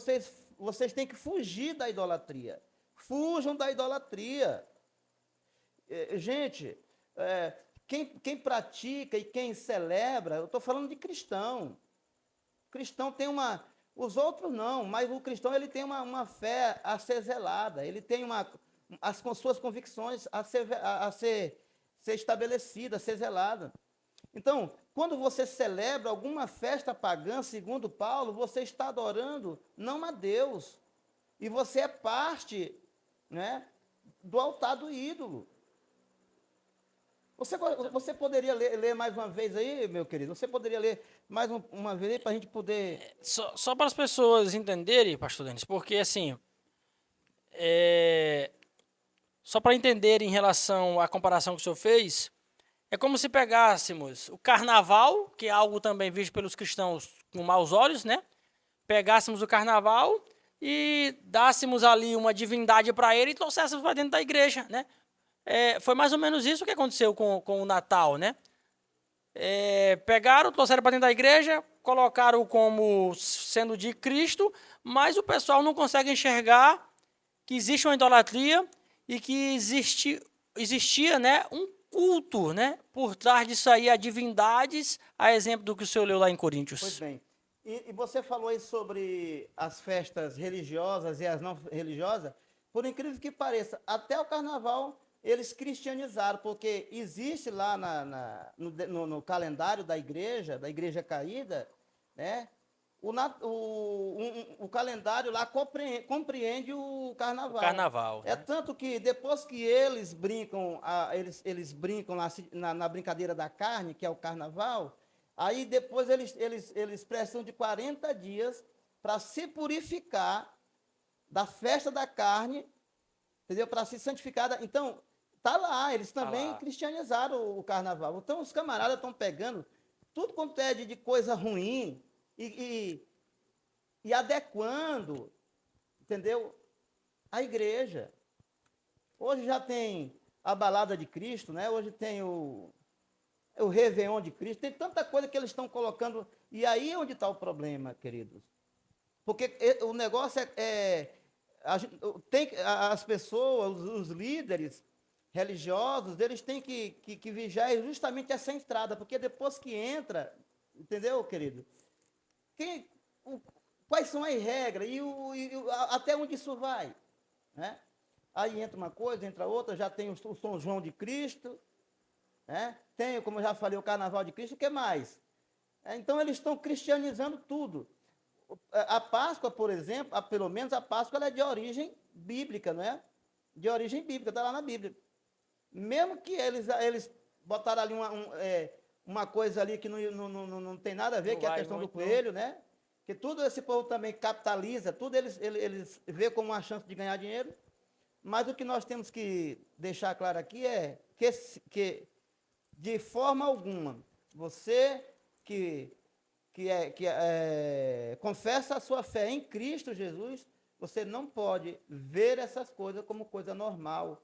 vocês têm que fugir da idolatria. Fujam da idolatria. Gente, quem pratica e quem celebra, eu estou falando de cristão. O cristão tem uma... Os outros não, mas o cristão ele tem uma fé a ser zelada, ele tem as suas convicções ser estabelecida, a ser zelada. Então, quando você celebra alguma festa pagã, segundo Paulo, você está adorando não a Deus, e você é parte, né, do altar do ídolo. Você poderia ler mais uma vez aí, meu querido? Você poderia ler mais uma vez aí para a gente poder... Só para as pessoas entenderem, pastor Denis, porque assim, só para entender em relação à comparação que o senhor fez, é como se pegássemos o carnaval, que é algo também visto pelos cristãos com maus olhos, né? Pegássemos o carnaval e dássemos ali uma divindade para ele e trouxéssemos para dentro da igreja, né? Foi mais ou menos isso que aconteceu com o Natal, né? Pegaram, trouxeram para dentro da igreja, colocaram como sendo de Cristo, mas o pessoal não consegue enxergar que existe uma idolatria e que existia, né, um culto, né, por trás disso aí, a divindades, a exemplo do que o senhor leu lá em Coríntios. Pois bem. E você falou aí sobre as festas religiosas e as não religiosas. Por incrível que pareça, até o carnaval eles cristianizaram, porque existe lá no calendário da igreja caída, né? O calendário lá compreende o carnaval. O carnaval. É tanto que depois que eles brincam, eles brincam lá na brincadeira da carne, que é o carnaval, aí depois eles precisam de 40 dias para se purificar da festa da carne, entendeu? Para se santificar. Então, tá lá, eles também cristianizaram o carnaval. Então, os camaradas estão pegando tudo quanto é de coisa ruim e adequando, entendeu? A igreja. Hoje já tem a balada de Cristo, né? Hoje tem o Réveillon de Cristo, tem tanta coisa que eles estão colocando. E aí é onde está o problema, queridos. Porque o negócio as pessoas, os líderes religiosos, eles têm que vigiar justamente essa entrada, porque depois que entra, entendeu, querido? Quais são as regras até onde isso vai, né? Aí entra uma coisa, entra outra, já tem o São João de Cristo, né? Tem, como eu já falei, o Carnaval de Cristo, o que mais? Então eles estão cristianizando tudo. A Páscoa, por exemplo, pelo menos a Páscoa ela é de origem bíblica, não é? De origem bíblica, está lá na Bíblia. Mesmo que eles botaram ali uma coisa ali que não tem nada a ver, que é a questão do coelho, né? Que tudo esse povo também capitaliza, tudo eles vê como uma chance de ganhar dinheiro. Mas o que nós temos que deixar claro aqui é que de forma alguma, você que confessa a sua fé em Cristo Jesus, você não pode ver essas coisas como coisa normal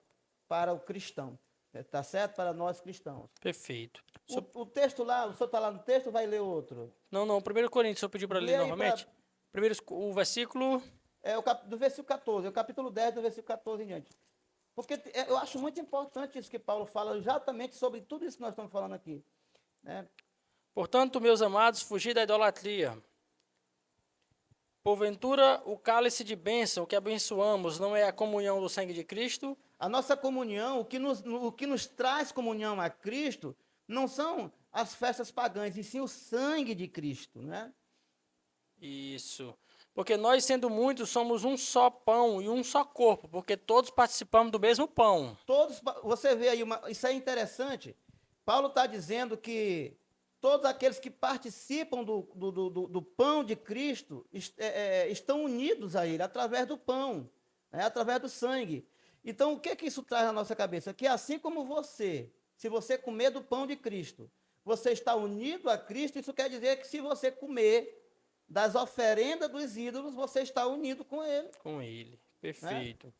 para o cristão. Está certo? Para nós cristãos. Perfeito. O texto lá, o senhor está lá no texto ou vai ler outro? Não, 1 Coríntios, o senhor pediu para ler novamente? Primeiro, o versículo... do versículo 14, o capítulo 10, do versículo 14 em diante. Porque eu acho muito importante isso que Paulo fala, exatamente sobre tudo isso que nós estamos falando aqui, né? Portanto, meus amados, fugir da idolatria. Porventura, o cálice de bênção que abençoamos não é a comunhão do sangue de Cristo? A nossa comunhão, o que nos traz comunhão a Cristo, não são as festas pagãs, e sim o sangue de Cristo, né? Isso. Porque nós, sendo muitos, somos um só pão e um só corpo, porque todos participamos do mesmo pão. Você vê aí, isso é interessante. Paulo está dizendo que todos aqueles que participam do pão de Cristo estão unidos a ele, através do pão, né, através do sangue. Então, o que isso traz na nossa cabeça? Que assim como se você comer do pão de Cristo, você está unido a Cristo, isso quer dizer que se você comer das oferendas dos ídolos, você está unido com ele. Com ele. Perfeito.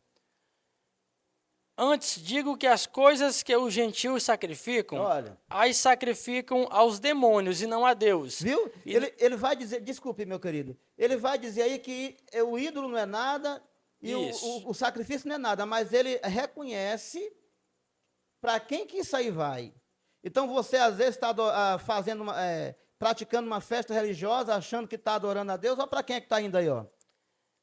Antes digo que as coisas que os gentios sacrificam, Olha, as sacrificam aos demônios e não a Deus. viu? E Ele vai dizer, desculpe, meu querido, ele vai dizer aí que o ídolo não é nada e isso. o sacrifício não é nada, mas ele reconhece para quem que isso aí vai. Então você às vezes está praticando uma festa religiosa, achando que está adorando a Deus, olha para quem é que está indo aí, ó.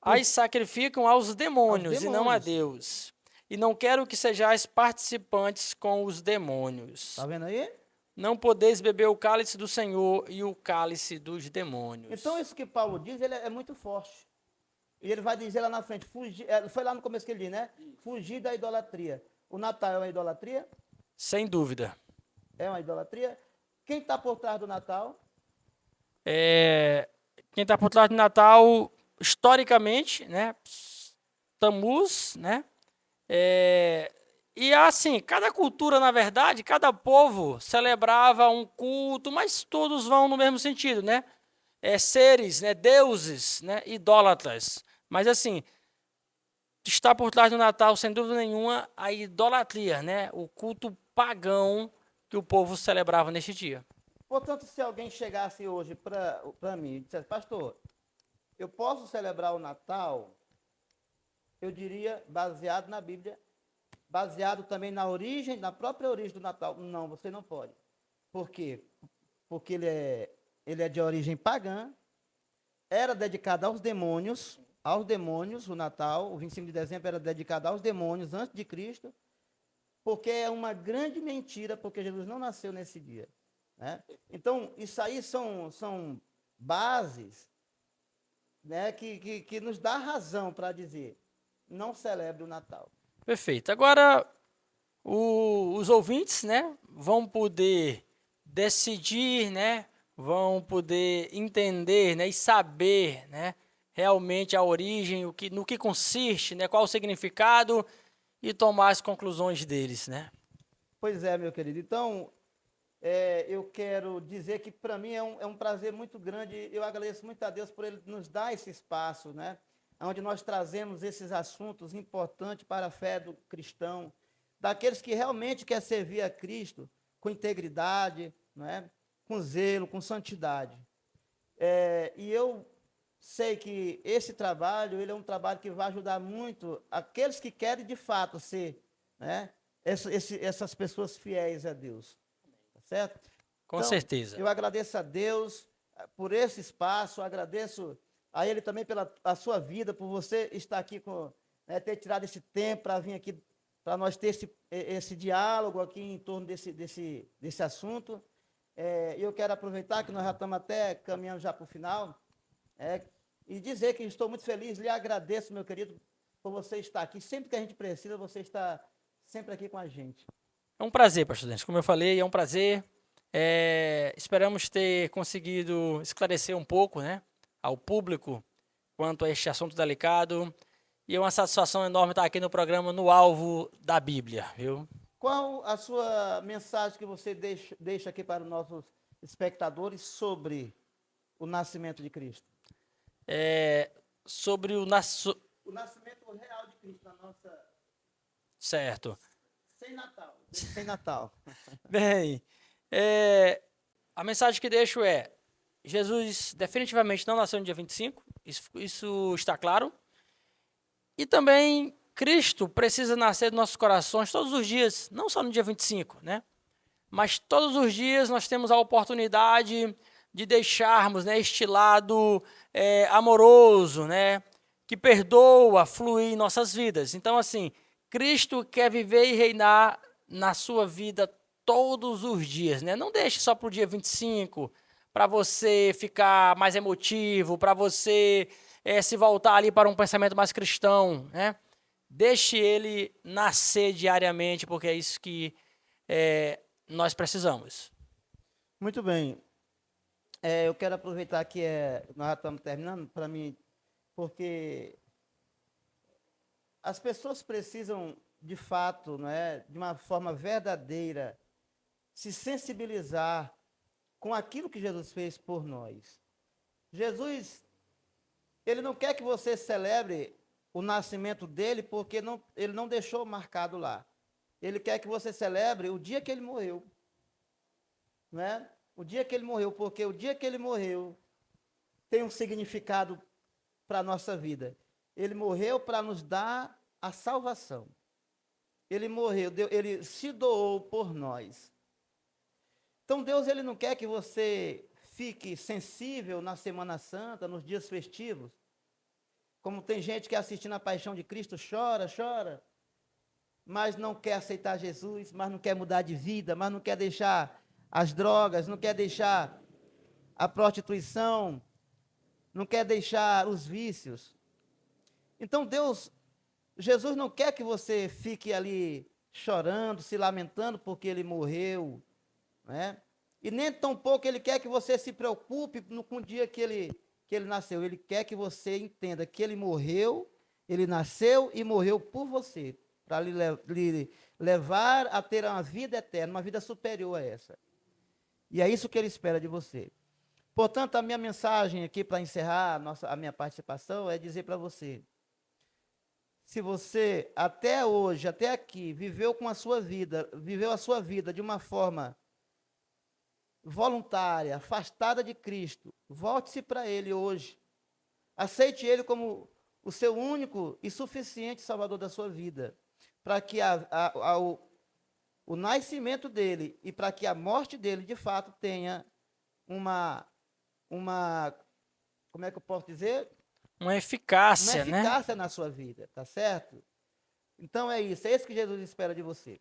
As sacrificam aos Aos demônios e não a demônios. Deus. E não quero que sejais participantes com os demônios. Tá vendo aí? Não podeis beber o cálice do Senhor e o cálice dos demônios. Então isso que Paulo diz, ele é muito forte. E ele vai dizer lá na frente, fugir, foi lá no começo que ele diz, né? Fugir da idolatria. O Natal é uma idolatria? Sem dúvida. É uma idolatria. Quem está por trás do Natal? Quem está por trás do Natal, historicamente, né? Tammuz, né? E assim, cada cultura, na verdade, cada povo celebrava um culto, mas todos vão no mesmo sentido, né? Seres, né? Deuses, né? Idólatras. Mas assim, está por trás do Natal, sem dúvida nenhuma, a idolatria, né? O culto pagão que o povo celebrava neste dia. Portanto, se alguém chegasse hoje para mim e dissesse, pastor, eu posso celebrar o Natal, eu diria, baseado na Bíblia, baseado também na origem, na própria origem do Natal. Não, você não pode. Por quê? Porque ele é de origem pagã, era dedicado aos demônios, o Natal, o 25 de dezembro era dedicado aos demônios antes de Cristo, porque é uma grande mentira, porque Jesus não nasceu nesse dia. Né? Então, isso aí são bases, né, que nos dá razão para dizer, não celebre o Natal. Perfeito. Agora, os ouvintes, né, vão poder decidir, né, vão poder entender, né, e saber, né, realmente a origem, no que consiste, né, qual o significado e tomar as conclusões deles, né? Pois é, meu querido. Então, eu quero dizer que para mim é um prazer muito grande. Eu agradeço muito a Deus por Ele nos dar esse espaço, né? Onde nós trazemos esses assuntos importantes para a fé do cristão, daqueles que realmente querem servir a Cristo com integridade, né? Com zelo, com santidade. E eu sei que esse trabalho, ele é um trabalho que vai ajudar muito aqueles que querem de fato ser, né? Essas pessoas fiéis a Deus. Certo? Com Então, certeza. eu agradeço a Deus por esse espaço, agradeço a Ele também pela a sua vida, por você estar aqui, ter tirado esse tempo para vir aqui, para nós ter esse diálogo aqui em torno desse assunto. E eu quero aproveitar que nós já estamos até caminhando já para o final, e dizer que estou muito feliz, lhe agradeço, meu querido, por você estar aqui. Sempre que a gente precisa, você está sempre aqui com a gente. É um prazer, pastor Denis. Como eu falei, é um prazer. Esperamos ter conseguido esclarecer um pouco, né, ao público quanto a este assunto delicado. E é uma satisfação enorme estar aqui no programa No Alvo da Bíblia, viu? Qual a sua mensagem que você deixa aqui para os nossos espectadores sobre o nascimento de Cristo? Sobre o O nascimento real de Cristo na nossa... Certo. Sem Natal. Sem Natal. Bem, a mensagem que deixo é: Jesus definitivamente não nasceu no dia 25, isso está claro. E também Cristo precisa nascer nos nossos corações todos os dias, não só no dia 25, né? Mas todos os dias nós temos a oportunidade de deixarmos, né, este lado amoroso, né, que perdoa, fluir em nossas vidas. Então, assim, Cristo quer viver e reinar na sua vida todos os dias, né? Não deixe só para o dia 25, para você ficar mais emotivo, para você se voltar ali para um pensamento mais cristão, né? Deixe ele nascer diariamente, porque é isso que nós precisamos. Muito bem. Eu quero aproveitar que nós já estamos terminando, para mim, porque as pessoas precisam, de fato, de uma forma verdadeira, se sensibilizar com aquilo que Jesus fez por nós. Jesus, ele não quer que você celebre o nascimento dele porque ele não deixou marcado lá. Ele quer que você celebre o dia que ele morreu. Não é? O dia que ele morreu, porque o dia que ele morreu tem um significado para a nossa vida. Ele morreu para nos dar a salvação. Ele morreu, ele se doou por nós. Então Deus ele não quer que você fique sensível na Semana Santa, nos dias festivos. Como tem gente que assistindo a Paixão de Cristo chora, chora, mas não quer aceitar Jesus, mas não quer mudar de vida, mas não quer deixar as drogas, não quer deixar a prostituição, não quer deixar os vícios. Então Jesus não quer que você fique ali chorando, se lamentando porque ele morreu, né? E nem tampouco ele quer que você se preocupe com o dia que ele nasceu. Ele quer que você entenda que ele morreu, ele nasceu e morreu por você, para lhe levar a ter uma vida eterna, uma vida superior a essa. E é isso que ele espera de você. Portanto, a minha mensagem aqui para encerrar a minha participação é dizer para você: se você até hoje, até aqui, viveu a sua vida de uma forma voluntária, afastada de Cristo, volte-se para Ele hoje. Aceite Ele como o seu único e suficiente Salvador da sua vida, para que o nascimento dele e para que a morte dele, de fato, tenha uma como é que eu posso dizer? Uma eficácia, Uma né? eficácia na sua vida, tá certo? Então é isso que Jesus espera de você.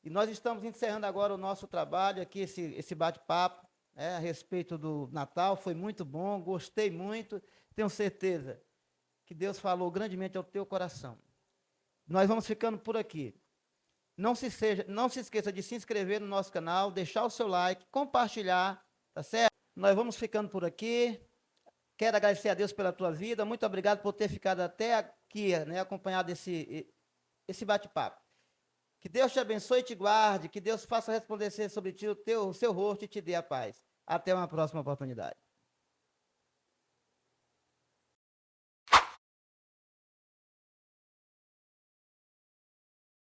E nós estamos encerrando agora o nosso trabalho aqui, esse bate-papo, a respeito do Natal. Foi muito bom, gostei muito. Tenho certeza que Deus falou grandemente ao teu coração. Nós vamos ficando por aqui. Não se esqueça de se inscrever no nosso canal, deixar o seu like, compartilhar, tá certo? Nós vamos ficando por aqui. Quero agradecer a Deus pela tua vida. Muito obrigado por ter ficado até aqui, né, acompanhado esse bate-papo. Que Deus te abençoe e te guarde, que Deus faça resplandecer sobre ti o seu rosto e te dê a paz. Até uma próxima oportunidade.